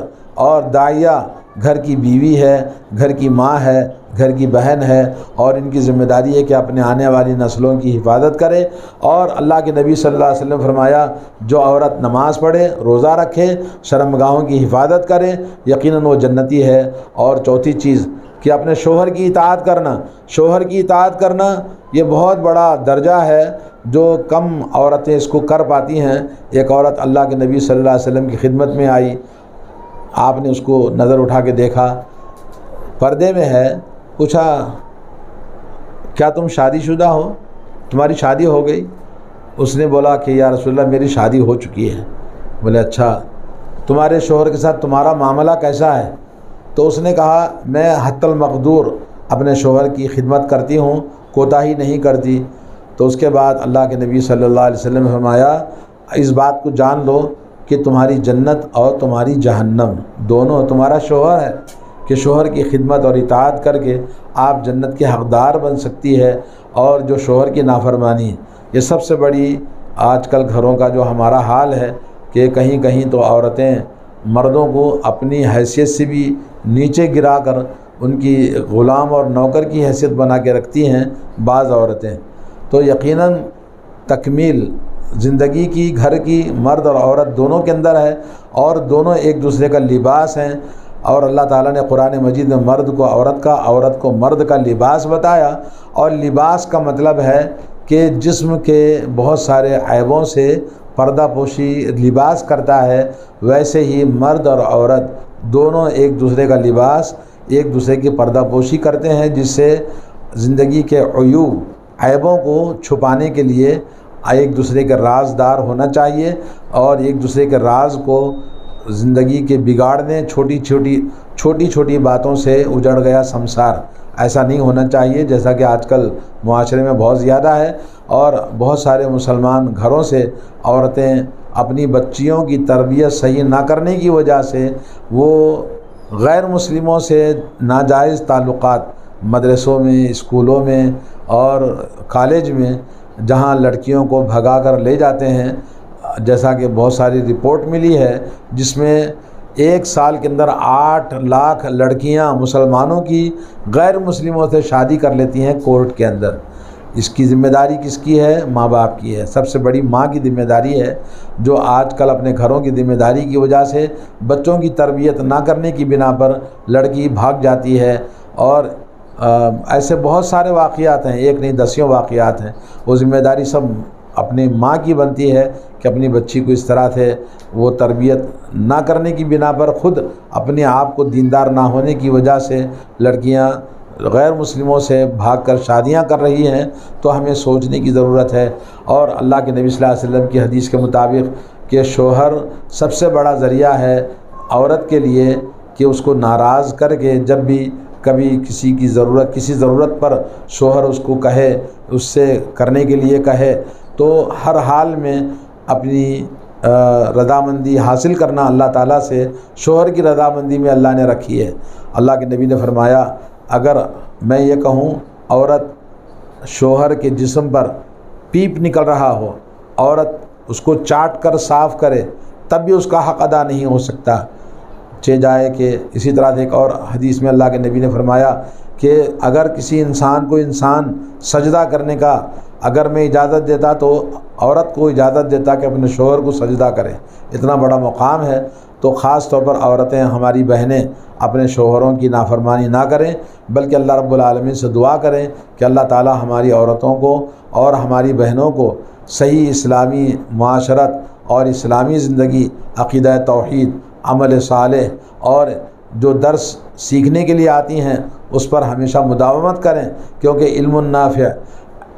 اور داعیہ گھر کی بیوی ہے، گھر کی ماں ہے، گھر کی بہن ہے، اور ان کی ذمہ داری ہے کہ اپنے آنے والی نسلوں کی حفاظت کرے۔ اور اللہ کے نبی صلی اللہ علیہ وسلم نے فرمایا جو عورت نماز پڑھے، روزہ رکھے، شرمگاہوں کی حفاظت کرے، یقیناً وہ جنتی ہے۔ اور چوتھی چیز کہ اپنے شوہر کی اطاعت کرنا، شوہر کی اطاعت کرنا یہ بہت بڑا درجہ ہے جو کم عورتیں اس کو کر پاتی ہیں۔ ایک عورت اللہ کے نبی صلی اللہ علیہ وسلم کی خدمت میں آئی، آپ نے اس کو نظر اٹھا کے دیکھا، پردے میں ہے، پوچھا کیا تم شادی شدہ ہو، تمہاری شادی ہو گئی؟ اس نے بولا کہ یا رسول اللہ میری شادی ہو چکی ہے۔ بولے اچھا، تمہارے شوہر کے ساتھ تمہارا معاملہ کیسا ہے؟ تو اس نے کہا میں حتی المقدور اپنے شوہر کی خدمت کرتی ہوں، کوتاہی نہیں کرتی۔ تو اس کے بعد اللہ کے نبی صلی اللہ علیہ وسلم نے فرمایا اس بات کو جان لو کہ تمہاری جنت اور تمہاری جہنم دونوں تمہارا شوہر ہے، کہ شوہر کی خدمت اور اطاعت کر کے آپ جنت کے حقدار بن سکتی ہے۔ اور جو شوہر کی نافرمانی، یہ سب سے بڑی آج کل گھروں کا جو ہمارا حال ہے کہ کہیں کہیں تو عورتیں مردوں کو اپنی حیثیت سے بھی نیچے گرا کر ان کی غلام اور نوکر کی حیثیت بنا کے رکھتی ہیں بعض عورتیں۔ تو یقیناً تکمیل زندگی کی گھر کی مرد اور عورت دونوں کے اندر ہے، اور دونوں ایک دوسرے کا لباس ہیں۔ اور اللہ تعالیٰ نے قرآن مجید میں مرد کو عورت کا، عورت کو مرد کا لباس بتایا۔ اور لباس کا مطلب ہے کہ جسم کے بہت سارے عیبوں سے پردہ پوشی لباس کرتا ہے، ویسے ہی مرد اور عورت دونوں ایک دوسرے کا لباس، ایک دوسرے کی پردہ پوشی کرتے ہیں، جس سے زندگی کے عیوب، عیبوں کو چھپانے کے لیے ایک دوسرے کے رازدار ہونا چاہیے، اور ایک دوسرے کے راز کو زندگی کے بگاڑنے چھوٹی چھوٹی باتوں سے اجڑ گیا سمسار، ایسا نہیں ہونا چاہیے جیسا کہ آج کل معاشرے میں بہت زیادہ ہے۔ اور بہت سارے مسلمان گھروں سے عورتیں اپنی بچیوں کی تربیت صحیح نہ کرنے کی وجہ سے وہ غیر مسلموں سے ناجائز تعلقات مدرسوں میں، اسکولوں میں اور کالج میں جہاں لڑکیوں کو بھگا کر لے جاتے ہیں، جیسا کہ بہت ساری رپورٹ ملی ہے جس میں 1 سال کے اندر 8 لاکھ لڑکیاں مسلمانوں کی غیر مسلموں سے شادی کر لیتی ہیں کورٹ کے اندر۔ اس کی ذمہ داری کس کی ہے؟ ماں باپ کی ہے، سب سے بڑی ماں کی ذمہ داری ہے، جو آج کل اپنے گھروں کی ذمہ داری کی وجہ سے بچوں کی تربیت نہ کرنے کی بنا پر لڑکی بھاگ جاتی ہے۔ اور ایسے بہت سارے واقعات ہیں، ایک نہیں دسیوں واقعات ہیں۔ وہ ذمہ داری سب اپنی ماں کی بنتی ہے کہ اپنی بچی کو اس طرح سے وہ تربیت نہ کرنے کی بنا پر خود اپنے آپ کو دیندار نہ ہونے کی وجہ سے لڑکیاں غیر مسلموں سے بھاگ کر شادیاں کر رہی ہیں۔ تو ہمیں سوچنے کی ضرورت ہے۔ اور اللہ کے نبی صلی اللہ علیہ وسلم کی حدیث کے مطابق کہ شوہر سب سے بڑا ذریعہ ہے عورت کے لیے کہ اس کو ناراض کر کے جب بھی کبھی کسی ضرورت پر شوہر اس کو کہے، اس سے کرنے کے لیے کہے، تو ہر حال میں اپنی رضامندی حاصل کرنا اللہ تعالیٰ سے، شوہر کی رضامندی میں اللہ نے رکھی ہے۔ اللہ کے نبی نے فرمایا اگر میں یہ کہوں عورت شوہر کے جسم پر پیپ نکل رہا ہو، عورت اس کو چاٹ کر صاف کرے تب بھی اس کا حق ادا نہیں ہو سکتا، چہ جائے کہ اسی طرح سے ایک اور حدیث میں اللہ کے نبی نے فرمایا کہ اگر کسی انسان کو سجدہ کرنے کا اگر میں اجازت دیتا تو عورت کو اجازت دیتا کہ اپنے شوہر کو سجدہ کرے، اتنا بڑا مقام ہے۔ تو خاص طور پر عورتیں، ہماری بہنیں اپنے شوہروں کی نافرمانی نہ کریں، بلکہ اللہ رب العالمین سے دعا کریں کہ اللہ تعالی ہماری عورتوں کو اور ہماری بہنوں کو صحیح اسلامی معاشرت اور اسلامی زندگی، عقیدہ توحید، عمل صالح اور جو درس سیکھنے کے لیے آتی ہیں اس پر ہمیشہ مداومت کریں، کیونکہ علم نافع،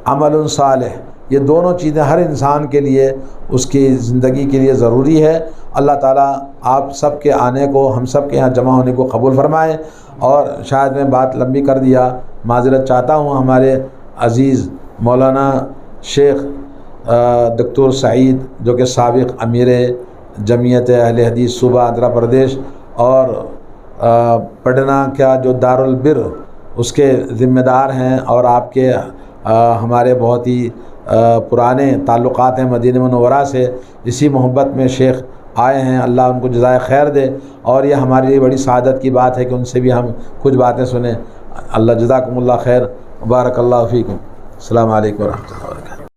عمل صالح، یہ دونوں چیزیں ہر انسان کے لیے اس کی زندگی کے لیے ضروری ہے۔ اللہ تعالیٰ آپ سب کے آنے کو، ہم سب کے یہاں جمع ہونے کو قبول فرمائے۔ اور شاید میں بات لمبی کر دیا، معذرت چاہتا ہوں ہمارے عزیز مولانا شیخ دکتور سعید، جو کہ سابق امیر جمعیت اہل حدیث صوبہ آندھرا پردیش اور پٹنہ کا جو دارالبر اس کے ذمہ دار ہیں، اور آپ کے ہمارے بہت ہی پرانے تعلقات ہیں مدینہ منورہ سے، اسی محبت میں شیخ آئے ہیں، اللہ ان کو جزائے خیر دے۔ اور یہ ہمارے لیے بڑی سعادت کی بات ہے کہ ان سے بھی ہم کچھ باتیں سنیں۔ اللہ جزاکم اللہ خیر، بارک اللہ فیکم۔ السلام علیکم ورحمۃ اللہ۔